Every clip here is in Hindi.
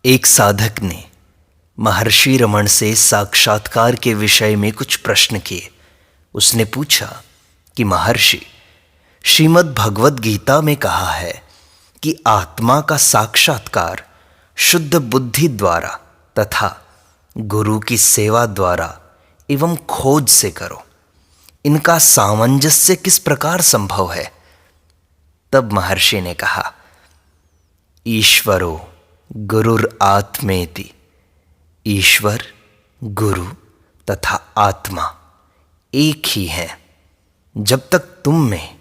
एक साधक ने महर्षि रमण से साक्षात्कार के विषय में कुछ प्रश्न किए। उसने पूछा कि महर्षि, श्रीमद् भगवद गीता में कहा है कि आत्मा का साक्षात्कार शुद्ध बुद्धि द्वारा तथा गुरु की सेवा द्वारा एवं खोज से करो। इनका सामंजस्य किस प्रकार संभव है? तब महर्षि ने कहा, ईश्वरो गुरुर आत्मेति। ईश्वर, गुरु तथा आत्मा एक ही है। जब तक तुम में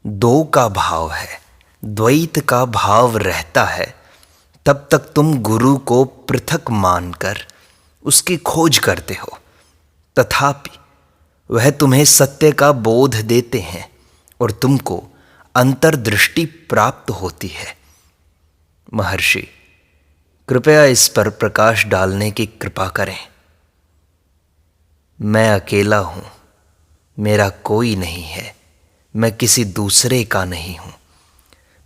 दो का भाव है, द्वैत का भाव रहता है, तब तक तुम गुरु को पृथक मानकर उसकी खोज करते हो। तथापि वह तुम्हें सत्य का बोध देते हैं और तुमको अंतर्दृष्टि प्राप्त होती है। महर्षि, कृपया इस पर प्रकाश डालने की कृपा करें। मैं अकेला हूँ, मेरा कोई नहीं है, मैं किसी दूसरे का नहीं हूँ।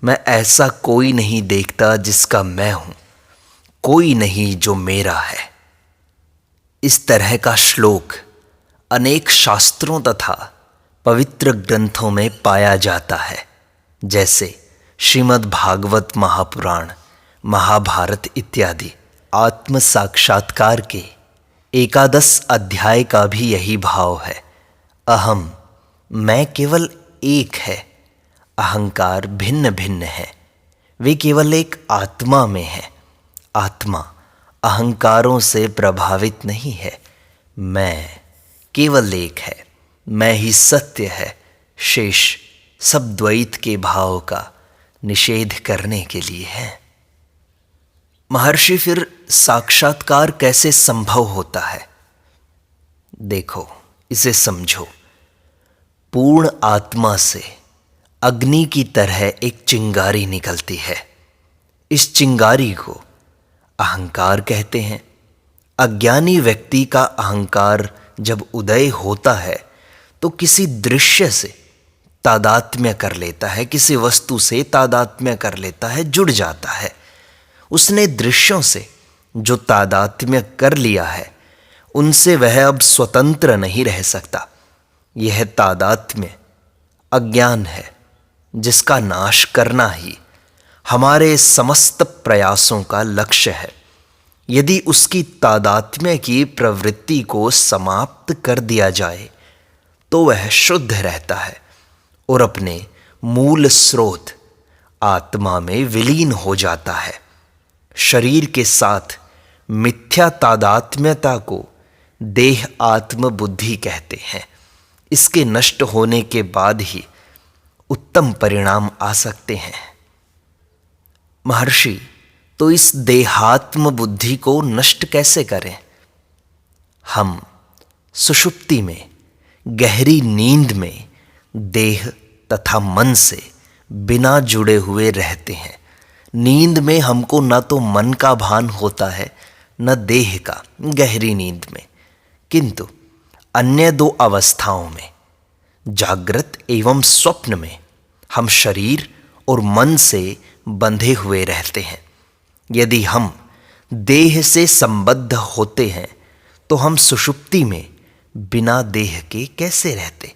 मैं ऐसा कोई नहीं देखता जिसका मैं हूँ, कोई नहीं जो मेरा है। इस तरह का श्लोक अनेक शास्त्रों तथा पवित्र ग्रंथों में पाया जाता है, जैसे श्रीमद् भागवत महापुराण, महाभारत इत्यादि। आत्म साक्षात्कार के 11 अध्याय का भी यही भाव है। अहम, मैं केवल एक है, अहंकार भिन्न भिन्न है, वे केवल एक आत्मा में है। आत्मा अहंकारों से प्रभावित नहीं है। मैं केवल एक है, मैं ही सत्य है। शेष सब द्वैत के भाव का निषेध करने के लिए है। महर्षि, फिर साक्षात्कार कैसे संभव होता है? देखो, इसे समझो। पूर्ण आत्मा से अग्नि की तरह एक चिंगारी निकलती है। इस चिंगारी को अहंकार कहते हैं। अज्ञानी व्यक्ति का अहंकार जब उदय होता है तो किसी दृश्य से तादात्म्य कर लेता है, किसी वस्तु से तादात्म्य कर लेता है, जुड़ जाता है। उसने दृश्यों से जो तादात्म्य कर लिया है, उनसे वह अब स्वतंत्र नहीं रह सकता। यह तादात्म्य अज्ञान है, जिसका नाश करना ही हमारे समस्त प्रयासों का लक्ष्य है। यदि उसकी तादात्म्य की प्रवृत्ति को समाप्त कर दिया जाए तो वह शुद्ध रहता है और अपने मूल स्रोत आत्मा में विलीन हो जाता है। शरीर के साथ मिथ्या तादात्म्यता को देह आत्म बुद्धि कहते हैं। इसके नष्ट होने के बाद ही उत्तम परिणाम आ सकते हैं। महर्षि, तो इस देहात्म बुद्धि को नष्ट कैसे करें? हम सुषुप्ति में, गहरी नींद में देह तथा मन से बिना जुड़े हुए रहते हैं। नींद में हमको न तो मन का भान होता है, न देह का, गहरी नींद में। किंतु अन्य दो अवस्थाओं में, जागृत एवं स्वप्न में, हम शरीर और मन से बंधे हुए रहते हैं। यदि हम देह से संबद्ध होते हैं तो हम सुषुप्ति में बिना देह के कैसे रहते?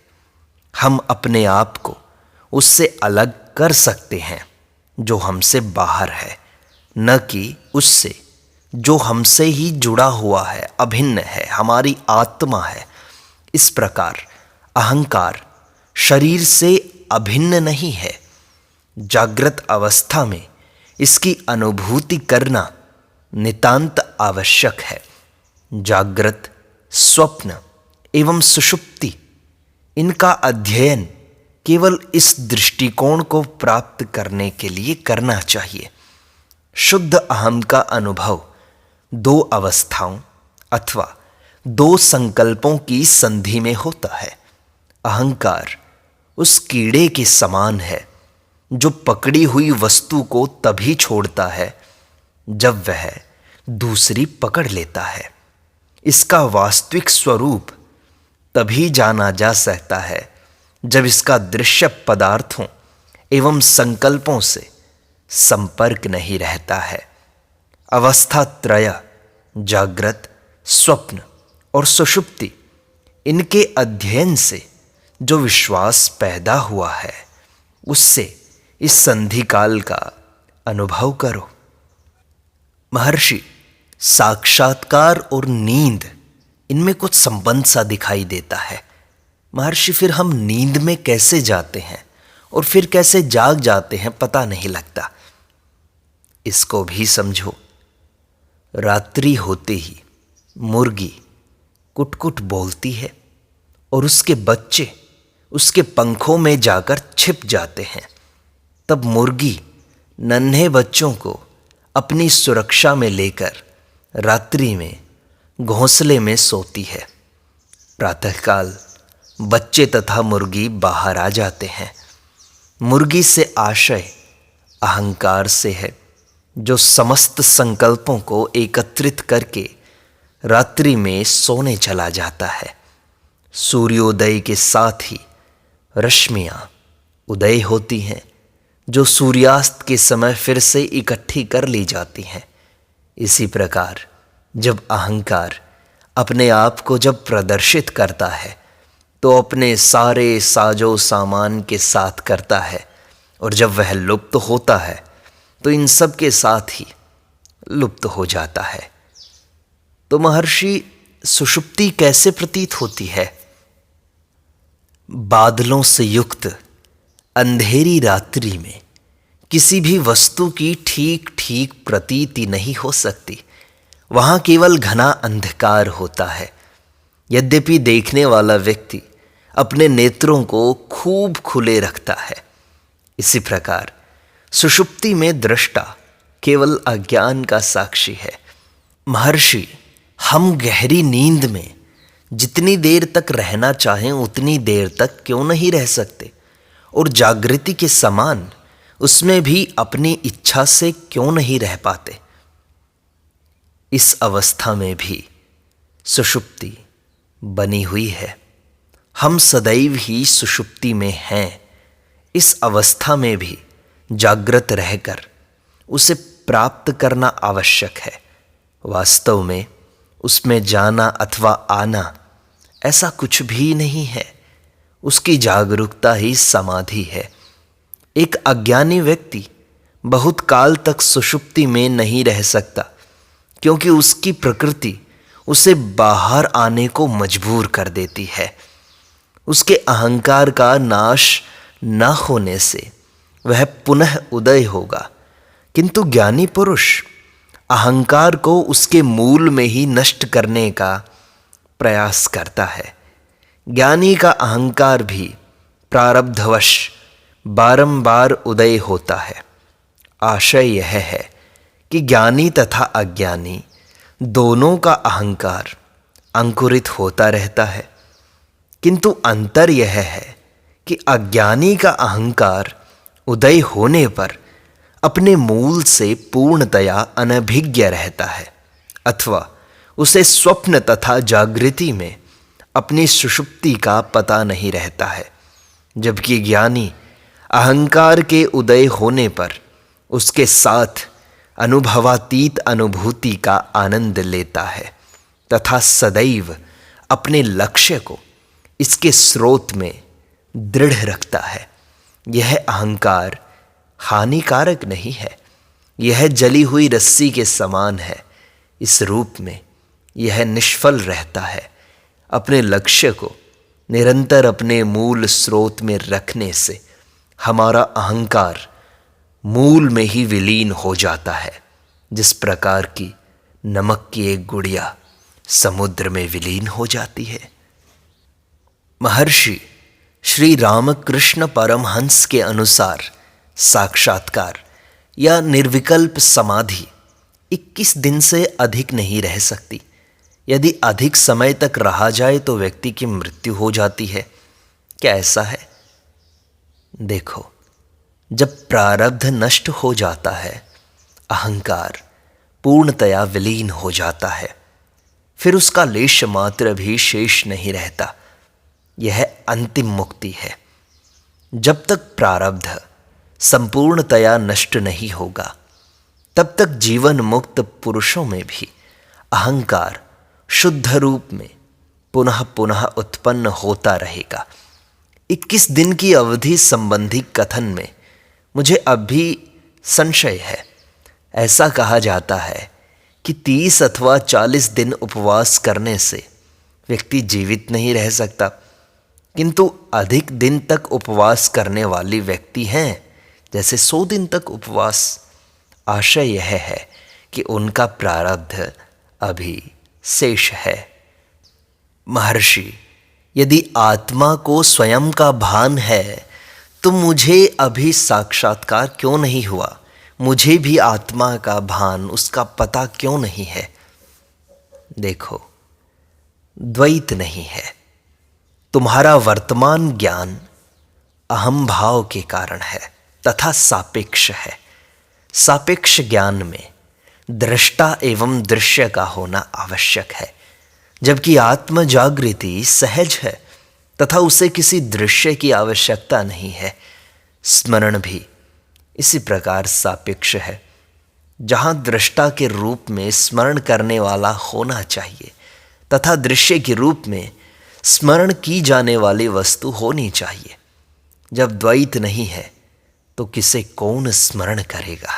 हम अपने आप को उससे अलग कर सकते हैं जो हमसे बाहर है, न कि उससे जो हमसे ही जुड़ा हुआ है, अभिन्न है, हमारी आत्मा है। इस प्रकार अहंकार शरीर से अभिन्न नहीं है। जागृत अवस्था में इसकी अनुभूति करना नितांत आवश्यक है। जागृत, स्वप्न एवं सुषुप्ति, इनका अध्ययन केवल इस दृष्टिकोण को प्राप्त करने के लिए करना चाहिए। शुद्ध अहम का अनुभव दो अवस्थाओं अथवा दो संकल्पों की संधि में होता है। अहंकार उस कीड़े के समान है जो पकड़ी हुई वस्तु को तभी छोड़ता है जब वह दूसरी पकड़ लेता है। इसका वास्तविक स्वरूप तभी जाना जा सकता है जब इसका दृश्य पदार्थों एवं संकल्पों से संपर्क नहीं रहता है। अवस्था त्रय, जागृत, स्वप्न और सुषुप्ति, इनके अध्ययन से जो विश्वास पैदा हुआ है उससे इस संधि काल का अनुभव करो। महर्षि, साक्षात्कार और नींद, इनमें कुछ संबंध सा दिखाई देता है। महर्षि, फिर हम नींद में कैसे जाते हैं और फिर कैसे जाग जाते हैं पता नहीं लगता। इसको भी समझो। रात्रि होते ही मुर्गी कुट-कुट बोलती है और उसके बच्चे उसके पंखों में जाकर छिप जाते हैं। तब मुर्गी नन्हे बच्चों को अपनी सुरक्षा में लेकर रात्रि में घोंसले में सोती है। प्रातःकाल बच्चे तथा मुर्गी बाहर आ जाते हैं। मुर्गी से आशय अहंकार से है, जो समस्त संकल्पों को एकत्रित करके रात्रि में सोने चला जाता है। सूर्योदय के साथ ही रश्मियां उदय होती हैं, जो सूर्यास्त के समय फिर से इकट्ठी कर ली जाती हैं। इसी प्रकार जब अहंकार अपने आप को जब प्रदर्शित करता है तो अपने सारे साजो सामान के साथ करता है, और जब वह लुप्त होता है तो इन सब के साथ ही लुप्त हो जाता है। तो महर्षि, सुषुप्ति कैसे प्रतीत होती है? बादलों से युक्त अंधेरी रात्रि में किसी भी वस्तु की ठीक ठीक प्रतीति नहीं हो सकती। वहां केवल घना अंधकार होता है। यद्यपि देखने वाला व्यक्ति अपने नेत्रों को खूब खुले रखता है। इसी प्रकार सुषुप्ति में दृष्टा केवल अज्ञान का साक्षी है। महर्षि, हम गहरी नींद में जितनी देर तक रहना चाहें उतनी देर तक क्यों नहीं रह सकते, और जागृति के समान उसमें भी अपनी इच्छा से क्यों नहीं रह पाते? इस अवस्था में भी सुषुप्ति बनी हुई है। हम सदैव ही सुषुप्ति में हैं। इस अवस्था में भी जागृत रहकर उसे प्राप्त करना आवश्यक है। वास्तव में उसमें जाना अथवा आना ऐसा कुछ भी नहीं है। उसकी जागरूकता ही समाधि है। एक अज्ञानी व्यक्ति बहुत काल तक सुषुप्ति में नहीं रह सकता, क्योंकि उसकी प्रकृति उसे बाहर आने को मजबूर कर देती है। उसके अहंकार का नाश न होने से वह पुनः उदय होगा, किंतु ज्ञानी पुरुष अहंकार को उसके मूल में ही नष्ट करने का प्रयास करता है। ज्ञानी का अहंकार भी प्रारब्धवश बारंबार उदय होता है। आशय यह है कि ज्ञानी तथा अज्ञानी दोनों का अहंकार अंकुरित होता रहता है, किंतु अंतर यह है कि अज्ञानी का अहंकार उदय होने पर अपने मूल से पूर्णतया अनभिज्ञ रहता है, अथवा उसे स्वप्न तथा जागृति में अपनी सुषुप्ति का पता नहीं रहता है। जबकि ज्ञानी अहंकार के उदय होने पर उसके साथ अनुभवातीत अनुभूति का आनंद लेता है तथा सदैव अपने लक्ष्य को इसके स्रोत में दृढ़ रखता है। यह अहंकार हानिकारक नहीं है, यह जली हुई रस्सी के समान है। इस रूप में यह निष्फल रहता है। अपने लक्ष्य को निरंतर अपने मूल स्रोत में रखने से हमारा अहंकार मूल में ही विलीन हो जाता है, जिस प्रकार की नमक की एक गुड़िया समुद्र में विलीन हो जाती है। महर्षि श्री रामकृष्ण परमहंस के अनुसार साक्षात्कार या निर्विकल्प समाधि 21 दिन से अधिक नहीं रह सकती। यदि अधिक समय तक रहा जाए तो व्यक्ति की मृत्यु हो जाती है। क्या ऐसा है? देखो, जब प्रारब्ध नष्ट हो जाता है, अहंकार पूर्णतया विलीन हो जाता है, फिर उसका लेश मात्र भी शेष नहीं रहता। यह अंतिम मुक्ति है। जब तक प्रारब्ध संपूर्णतया नष्ट नहीं होगा, तब तक जीवन मुक्त पुरुषों में भी अहंकार शुद्ध रूप में पुनः पुनः उत्पन्न होता रहेगा। 21 दिन की अवधि संबंधी कथन में मुझे अब भी संशय है। ऐसा कहा जाता है कि 30 अथवा 40 दिन उपवास करने से व्यक्ति जीवित नहीं रह सकता, किंतु अधिक दिन तक उपवास करने वाली व्यक्ति हैं, जैसे 100 दिन तक उपवास। आशय यह है कि उनका प्रारब्ध अभी शेष है। महर्षि, यदि आत्मा को स्वयं का भान है तो मुझे अभी साक्षात्कार क्यों नहीं हुआ? मुझे भी आत्मा का भान, उसका पता क्यों नहीं है? देखो, द्वैत नहीं है। तुम्हारा वर्तमान ज्ञान अहम भाव के कारण है तथा सापेक्ष है। सापेक्ष ज्ञान में दृष्टा एवं दृश्य का होना आवश्यक है, जबकि आत्म जागृति सहज है तथा उसे किसी दृश्य की आवश्यकता नहीं है। स्मरण भी इसी प्रकार सापेक्ष है। जहाँ दृष्टा के रूप में स्मरण करने वाला होना चाहिए तथा दृश्य के रूप में स्मरण की जाने वाली वस्तु होनी चाहिए। जब द्वैत नहीं है तो किसे कौन स्मरण करेगा?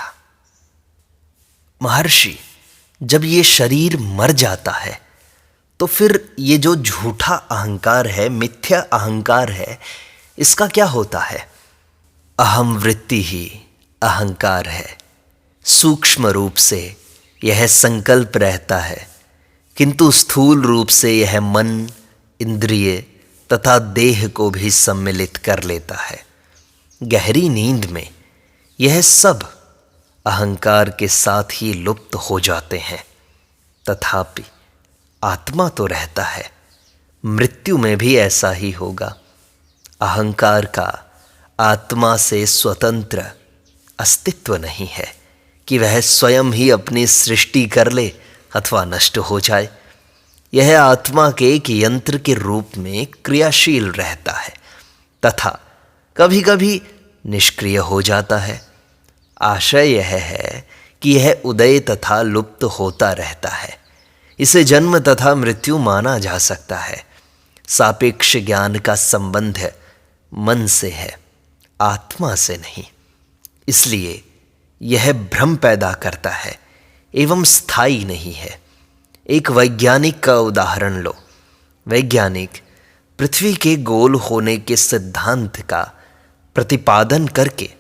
महर्षि, जब ये शरीर मर जाता है तो फिर ये जो झूठा अहंकार है, मिथ्या अहंकार है, इसका क्या होता है? अहम वृत्ति ही अहंकार है। सूक्ष्म रूप से यह संकल्प रहता है, किंतु स्थूल रूप से यह मन, इंद्रिय तथा देह को भी सम्मिलित कर लेता है। गहरी नींद में यह सब अहंकार के साथ ही लुप्त हो जाते हैं। तथापि आत्मा तो रहता है। मृत्यु में भी ऐसा ही होगा। अहंकार का आत्मा से स्वतंत्र अस्तित्व नहीं है कि वह स्वयं ही अपनी सृष्टि कर ले अथवा नष्ट हो जाए। यह आत्मा के एक यंत्र के रूप में क्रियाशील रहता है तथा कभी कभी निष्क्रिय हो जाता है। आशय यह है कि यह उदय तथा लुप्त होता रहता है। इसे जन्म तथा मृत्यु माना जा सकता है। सापेक्ष ज्ञान का संबंध मन से है, आत्मा से नहीं। इसलिए यह भ्रम पैदा करता है एवं स्थायी नहीं है। एक वैज्ञानिक का उदाहरण लो। वैज्ञानिक पृथ्वी के गोल होने के सिद्धांत का प्रतिपादन करके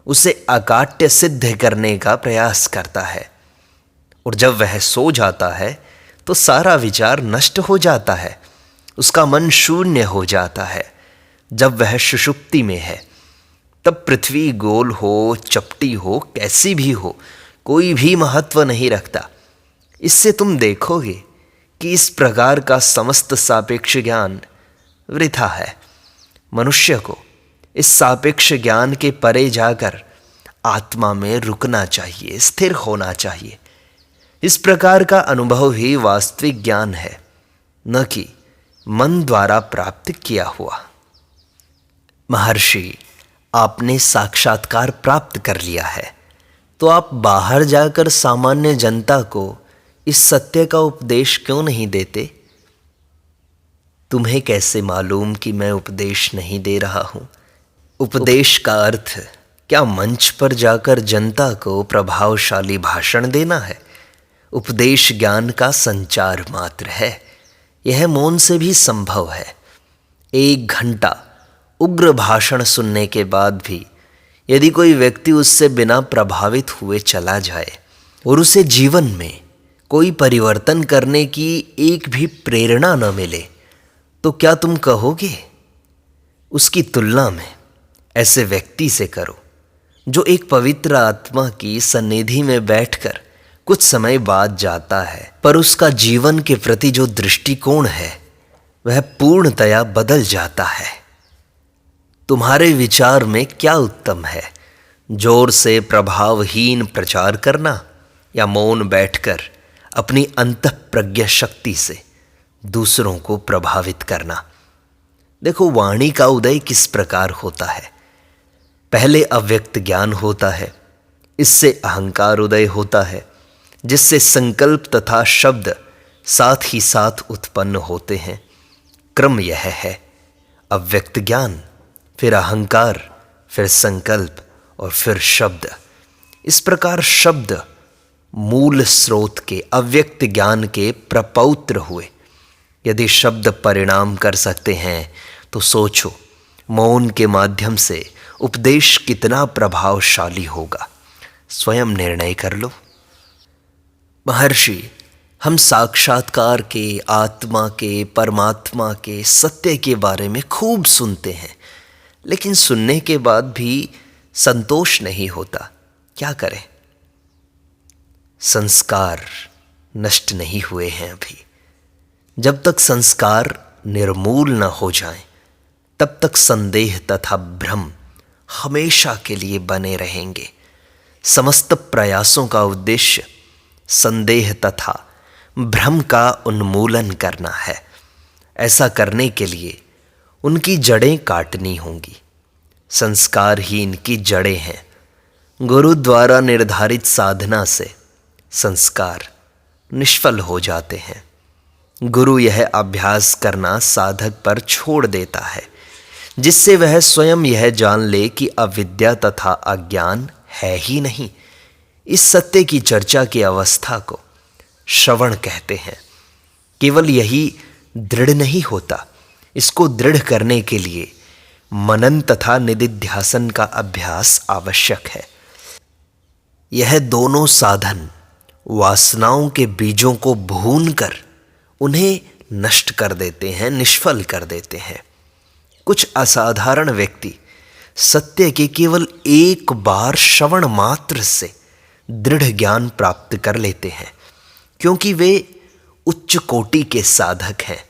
उसे अकाट्य सिद्ध करने का प्रयास करता है, और जब वह सो जाता है तो सारा विचार नष्ट हो जाता है, उसका मन शून्य हो जाता है। जब वह सुषुप्ति में है तब पृथ्वी गोल हो, चपटी हो, कैसी भी हो, कोई भी महत्व नहीं रखता। इससे तुम देखोगे कि इस प्रकार का समस्त सापेक्ष ज्ञान वृथा है। मनुष्य को इस सापेक्ष ज्ञान के परे जाकर आत्मा में रुकना चाहिए, स्थिर होना चाहिए। इस प्रकार का अनुभव ही वास्तविक ज्ञान है, न कि मन द्वारा प्राप्त किया हुआ। महर्षि, आपने साक्षात्कार प्राप्त कर लिया है, तो आप बाहर जाकर सामान्य जनता को इस सत्य का उपदेश क्यों नहीं देते? तुम्हें कैसे मालूम कि मैं उपदेश नहीं दे रहा हूँ? उपदेश का अर्थ क्या मंच पर जाकर जनता को प्रभावशाली भाषण देना है? उपदेश ज्ञान का संचार मात्र है। यह मौन से भी संभव है। 1 घंटा उग्र भाषण सुनने के बाद भी यदि कोई व्यक्ति उससे बिना प्रभावित हुए चला जाए और उसे जीवन में कोई परिवर्तन करने की एक भी प्रेरणा न मिले, तो क्या तुम कहोगे? उसकी तुलना में ऐसे व्यक्ति से करो जो एक पवित्र आत्मा की सन्निधि में बैठकर कुछ समय बाद जाता है, पर उसका जीवन के प्रति जो दृष्टिकोण है वह पूर्णतया बदल जाता है। तुम्हारे विचार में क्या उत्तम है, जोर से प्रभावहीन प्रचार करना या मौन बैठकर अपनी अंतःप्रज्ञा शक्ति से दूसरों को प्रभावित करना? देखो, वाणी का उदय किस प्रकार होता है। पहले अव्यक्त ज्ञान होता है, इससे अहंकार उदय होता है, जिससे संकल्प तथा शब्द साथ ही साथ उत्पन्न होते हैं। क्रम यह है, अव्यक्त ज्ञान, फिर अहंकार, फिर संकल्प और फिर शब्द। इस प्रकार शब्द मूल स्रोत के अव्यक्त ज्ञान के प्रपौत्र हुए। यदि शब्द परिणाम कर सकते हैं तो सोचो मौन के माध्यम से उपदेश कितना प्रभावशाली होगा। स्वयं निर्णय कर लो। महर्षि, हम साक्षात्कार के, आत्मा के, परमात्मा के, सत्य के बारे में खूब सुनते हैं, लेकिन सुनने के बाद भी संतोष नहीं होता। क्या करें? संस्कार नष्ट नहीं हुए हैं अभी। जब तक संस्कार निर्मूल न हो जाएं, तब तक संदेह तथा भ्रम हमेशा के लिए बने रहेंगे। समस्त प्रयासों का उद्देश्य संदेह तथा भ्रम का उन्मूलन करना है। ऐसा करने के लिए उनकी जड़ें काटनी होंगी। संस्कार ही इनकी जड़ें हैं। गुरु द्वारा निर्धारित साधना से संस्कार निष्फल हो जाते हैं। गुरु यह अभ्यास करना साधक पर छोड़ देता है, जिससे वह स्वयं यह जान ले कि अविद्या तथा अज्ञान है ही नहीं। इस सत्य की चर्चा की अवस्था को श्रवण कहते हैं। केवल यही दृढ़ नहीं होता, इसको दृढ़ करने के लिए मनन तथा निदिध्यासन का अभ्यास आवश्यक है। यह दोनों साधन वासनाओं के बीजों को भूनकर उन्हें नष्ट कर देते हैं, निष्फल कर देते हैं। कुछ असाधारण व्यक्ति सत्य के केवल एक बार श्रवण मात्र से दृढ़ ज्ञान प्राप्त कर लेते हैं, क्योंकि वे उच्च कोटि के साधक हैं,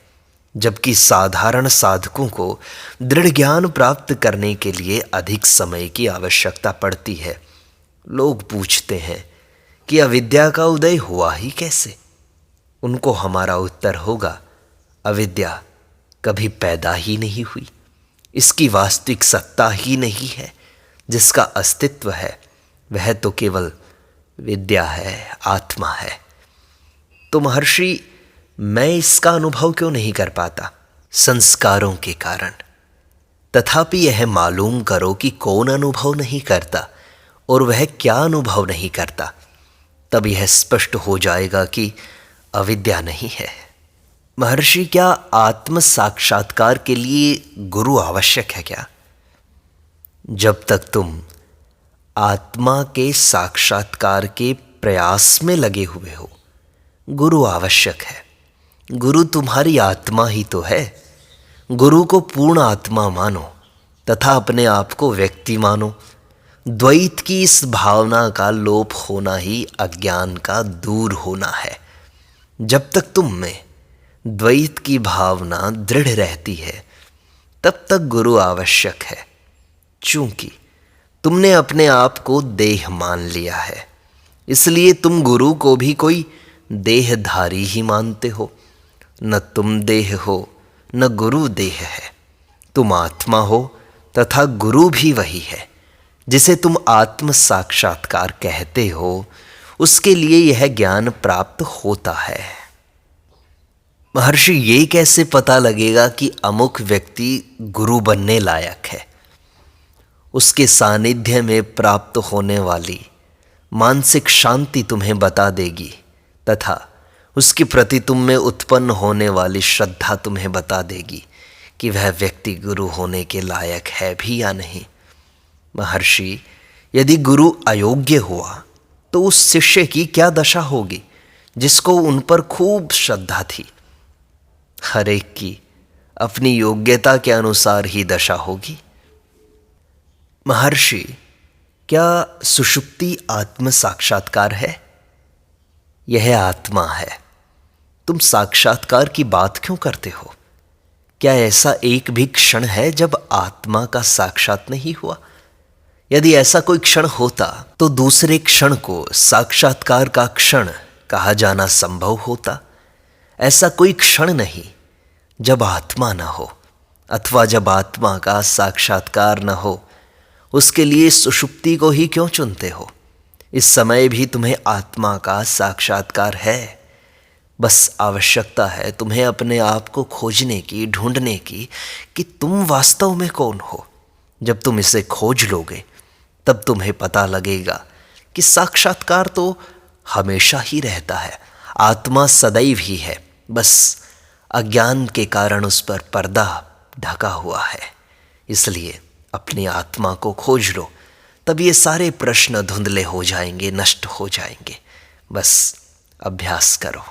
जबकि साधारण साधकों को दृढ़ ज्ञान प्राप्त करने के लिए अधिक समय की आवश्यकता पड़ती है। लोग पूछते हैं कि अविद्या का उदय हुआ ही कैसे? उनको हमारा उत्तर होगा, अविद्या कभी पैदा ही नहीं हुई। इसकी वास्तविक सत्ता ही नहीं है। जिसका अस्तित्व है वह तो केवल विद्या है, आत्मा है। तो महर्षि, मैं इसका अनुभव क्यों नहीं कर पाता? संस्कारों के कारण। तथापि यह मालूम करो कि कौन अनुभव नहीं करता और वह क्या अनुभव नहीं करता। तब यह स्पष्ट हो जाएगा कि अविद्या नहीं है। महर्षि, क्या आत्म साक्षात्कार के लिए गुरु आवश्यक है क्या? जब तक तुम आत्मा के साक्षात्कार के प्रयास में लगे हुए हो, गुरु आवश्यक है। गुरु तुम्हारी आत्मा ही तो है। गुरु को पूर्ण आत्मा मानो तथा अपने आप को व्यक्ति मानो। द्वैत की इस भावना का लोप होना ही अज्ञान का दूर होना है। जब तक तुम में द्वैत की भावना दृढ़ रहती है, तब तक गुरु आवश्यक है। चूंकि तुमने अपने आप को देह मान लिया है, इसलिए तुम गुरु को भी कोई देहधारी ही मानते हो। न तुम देह हो, न गुरु देह है। तुम आत्मा हो तथा गुरु भी वही है। जिसे तुम आत्म साक्षात्कार कहते हो, उसके लिए यह ज्ञान प्राप्त होता है। महर्षि, ये कैसे पता लगेगा कि अमुक व्यक्ति गुरु बनने लायक है? उसके सानिध्य में प्राप्त होने वाली मानसिक शांति तुम्हें बता देगी तथा उसके प्रति तुम में उत्पन्न होने वाली श्रद्धा तुम्हें बता देगी कि वह व्यक्ति गुरु होने के लायक है भी या नहीं। महर्षि, यदि गुरु अयोग्य हुआ तो उस शिष्य की क्या दशा होगी जिसको उन पर खूब श्रद्धा थी? हर एक की अपनी योग्यता के अनुसार ही दशा होगी। महर्षि, क्या सुषुप्ति आत्म साक्षात्कार है? यह आत्मा है। तुम साक्षात्कार की बात क्यों करते हो? क्या ऐसा एक भी क्षण है जब आत्मा का साक्षात नहीं हुआ? यदि ऐसा कोई क्षण होता तो दूसरे क्षण को साक्षात्कार का क्षण कहा जाना संभव होता। ऐसा कोई क्षण नहीं जब आत्मा न हो, अथवा जब आत्मा का साक्षात्कार न हो। उसके लिए सुषुप्ति को ही क्यों चुनते हो? इस समय भी तुम्हें आत्मा का साक्षात्कार है। बस आवश्यकता है तुम्हें अपने आप को खोजने की, ढूंढने की कि तुम वास्तव में कौन हो। जब तुम इसे खोज लोगे तब तुम्हें पता लगेगा कि साक्षात्कार तो हमेशा ही रहता है। आत्मा सदैव ही है, बस अज्ञान के कारण उस पर पर्दा ढका हुआ है। इसलिए अपनी आत्मा को खोज लो, तब ये सारे प्रश्न धुंधले हो जाएंगे, नष्ट हो जाएंगे। बस अभ्यास करो।